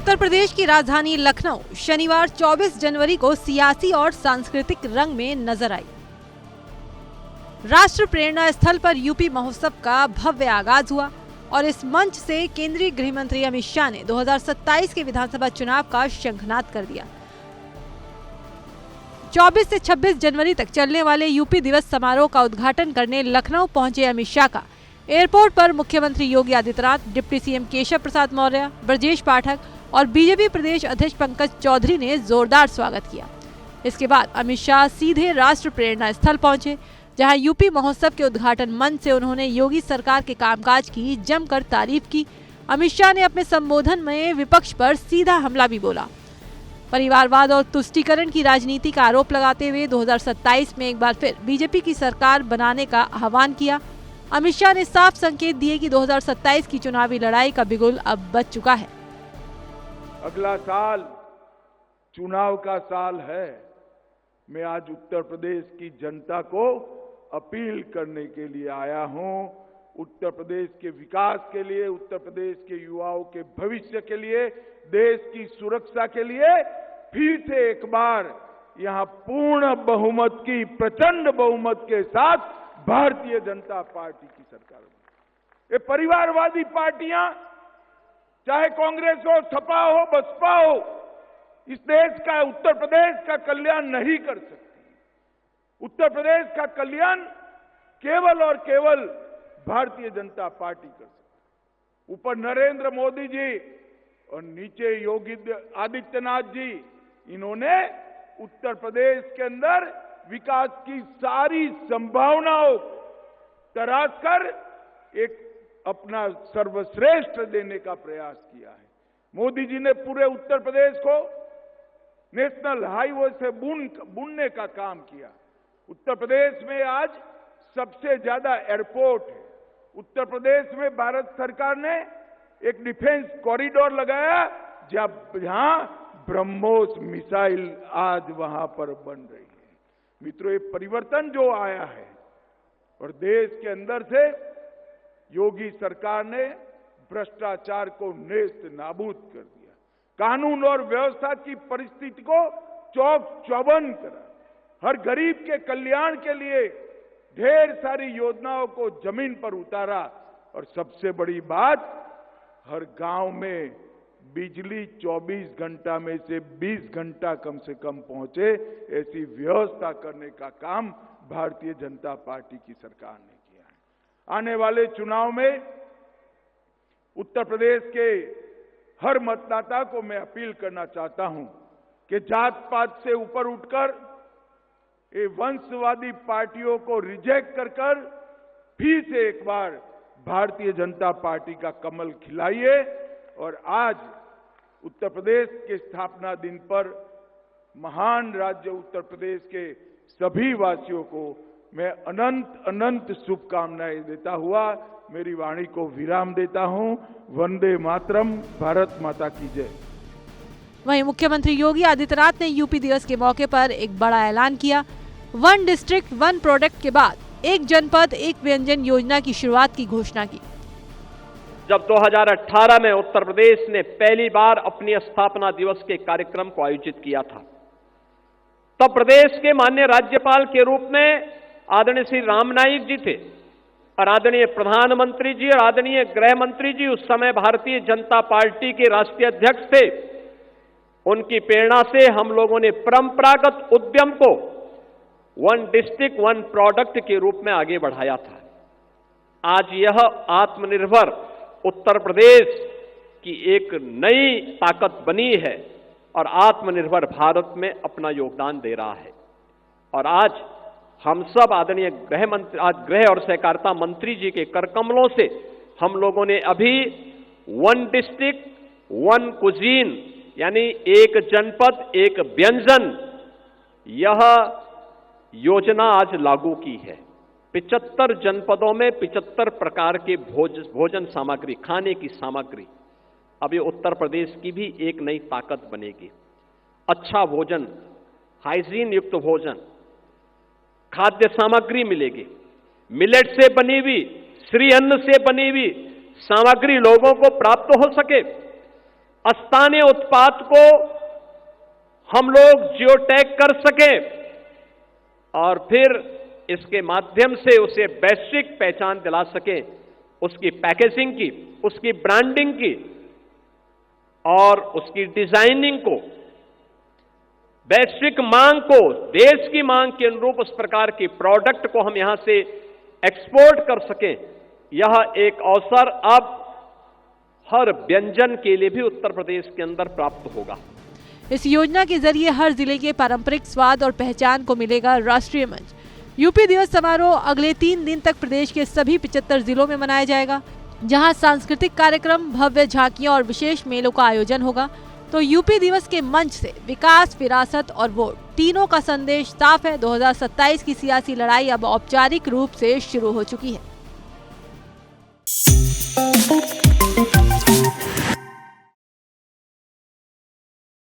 उत्तर प्रदेश की राजधानी लखनऊ शनिवार 24 जनवरी को सियासी और सांस्कृतिक रंग में नजर आई। राष्ट्र प्रेरणा स्थल पर यूपी महोत्सव का भव्य आगाज हुआ और इस मंच से केंद्रीय गृह मंत्री अमित शाह ने 2027 के विधानसभा चुनाव का शंखनाद कर दिया। 24 से 26 जनवरी तक चलने वाले यूपी दिवस समारोह का उद्घाटन करने लखनऊ पहुंचे अमित शाह का एयरपोर्ट पर मुख्यमंत्री योगी आदित्यनाथ, डिप्टी सीएम केशव प्रसाद मौर्य, ब्रजेश पाठक और बीजेपी प्रदेश अध्यक्ष पंकज चौधरी ने जोरदार स्वागत किया। इसके बाद अमित शाह सीधे राष्ट्र प्रेरणा स्थल पहुंचे, जहां यूपी महोत्सव के उद्घाटन मंच से उन्होंने योगी सरकार के कामकाज की जमकर तारीफ की। अमित शाह ने अपने संबोधन में विपक्ष पर सीधा हमला भी बोला। परिवारवाद और तुष्टीकरण की राजनीति का आरोप लगाते हुए 2027 में एक बार फिर बीजेपी की सरकार बनाने का आह्वान किया। अमित शाह ने साफ संकेत दिए कि 2027 की चुनावी लड़ाई का बिगुल अब बज चुका है। अगला साल चुनाव का साल है। मैं आज उत्तर प्रदेश की जनता को अपील करने के लिए आया हूं। उत्तर प्रदेश के विकास के लिए, उत्तर प्रदेश के युवाओं के भविष्य के लिए, देश की सुरक्षा के लिए फिर से एक बार यहां पूर्ण बहुमत की, प्रचंड बहुमत के साथ भारतीय जनता पार्टी की सरकार बनी। ये परिवारवादी पार्टियां, चाहे कांग्रेस हो, सपा हो, बसपा हो, इस देश का, उत्तर प्रदेश का कल्याण नहीं कर सकती। उत्तर प्रदेश का कल्याण केवल और केवल भारतीय जनता पार्टी कर सकती। ऊपर नरेंद्र मोदी जी और नीचे योगी आदित्यनाथ जी, इन्होंने उत्तर प्रदेश के अंदर विकास की सारी संभावनाओं तराश कर एक अपना सर्वश्रेष्ठ देने का प्रयास किया है। मोदी जी ने पूरे उत्तर प्रदेश को नेशनल हाईवे से बुनने का काम किया। उत्तर प्रदेश में आज सबसे ज्यादा एयरपोर्ट है। उत्तर प्रदेश में भारत सरकार ने एक डिफेंस कॉरिडोर लगाया, जहां ब्रह्मोस मिसाइल आज वहां पर बन रही है। मित्रों, ये परिवर्तन जो आया है और देश के अंदर से योगी सरकार ने भ्रष्टाचार को नेस्त नाबूद कर दिया, कानून और व्यवस्था की परिस्थिति को चौक चौबंद करा, हर गरीब के कल्याण के लिए ढेर सारी योजनाओं को जमीन पर उतारा और सबसे बड़ी बात, हर गांव में बिजली 24 घंटा में से 20 घंटा कम से कम पहुंचे, ऐसी व्यवस्था करने का काम भारतीय जनता पार्टी की सरकार ने किया है। आने वाले चुनाव में उत्तर प्रदेश के हर मतदाता को मैं अपील करना चाहता हूं कि जात पात से ऊपर उठकर ये वंशवादी पार्टियों को रिजेक्ट कर फिर से एक बार भारतीय जनता पार्टी का कमल खिलाइए। और आज उत्तर प्रदेश के स्थापना दिन पर महान राज्य उत्तर प्रदेश के सभी वासियों को मैं अनंत अनंत शुभकामनाएं देता हुआ मेरी वाणी को विराम देता हूं। वंदे मातरम, भारत माता की जय। वहीं मुख्यमंत्री योगी आदित्यनाथ ने यूपी दिवस के मौके पर एक बड़ा ऐलान किया। 1 डिस्ट्रिक्ट 1 प्रोडक्ट के बाद एक जनपद एक व्यंजन योजना की शुरुआत की घोषणा की। जब 2018 में उत्तर प्रदेश ने पहली बार अपनी स्थापना दिवस के कार्यक्रम को आयोजित किया था, तब प्रदेश के माननीय राज्यपाल के रूप में आदरणीय श्री राम नाईक जी थे और आदरणीय प्रधानमंत्री जी और आदरणीय गृह मंत्री जी उस समय भारतीय जनता पार्टी के राष्ट्रीय अध्यक्ष थे। उनकी प्रेरणा से हम लोगों ने परंपरागत उद्यम को 1 डिस्ट्रिक्ट 1 प्रोडक्ट के रूप में आगे बढ़ाया था। आज यह आत्मनिर्भर उत्तर प्रदेश की एक नई ताकत बनी है और आत्मनिर्भर भारत में अपना योगदान दे रहा है। और आज हम सब आदरणीय गृह और सहकारिता मंत्री जी के करकमलों से हम लोगों ने अभी 1 डिस्ट्रिक्ट 1 कुजीन, यानी एक जनपद एक व्यंजन, यह योजना आज लागू की है। 75 जनपदों में 75 प्रकार के भोजन सामग्री, खाने की सामग्री, अब ये उत्तर प्रदेश की भी एक नई ताकत बनेगी। अच्छा भोजन, हाइजीन युक्त भोजन, खाद्य सामग्री मिलेगी। मिलेट से बनी हुई, श्री अन्न से बनी हुई सामग्री लोगों को प्राप्त हो सके। स्थानीय उत्पाद को हम लोग जियो टैग कर सकें और फिर इसके माध्यम से उसे वैश्विक पहचान दिला सकें, उसकी पैकेजिंग की, उसकी ब्रांडिंग की और उसकी डिजाइनिंग को, वैश्विक मांग को, देश की मांग के अनुरूप उस प्रकार की प्रोडक्ट को हम यहां से एक्सपोर्ट कर सकें। यह एक अवसर अब हर व्यंजन के लिए भी उत्तर प्रदेश के अंदर प्राप्त होगा। इस योजना के जरिए हर जिले के पारंपरिक स्वाद और पहचान को मिलेगा राष्ट्रीय मंच। यूपी दिवस समारोह अगले 3 दिन तक प्रदेश के सभी 75 जिलों में मनाया जाएगा, जहां सांस्कृतिक कार्यक्रम, भव्य झांकियां और विशेष मेलों का आयोजन होगा। तो यूपी दिवस के मंच से विकास, विरासत और वोट तीनों का संदेश साफ है। 2027 की सियासी लड़ाई अब औपचारिक रूप से शुरू हो चुकी है।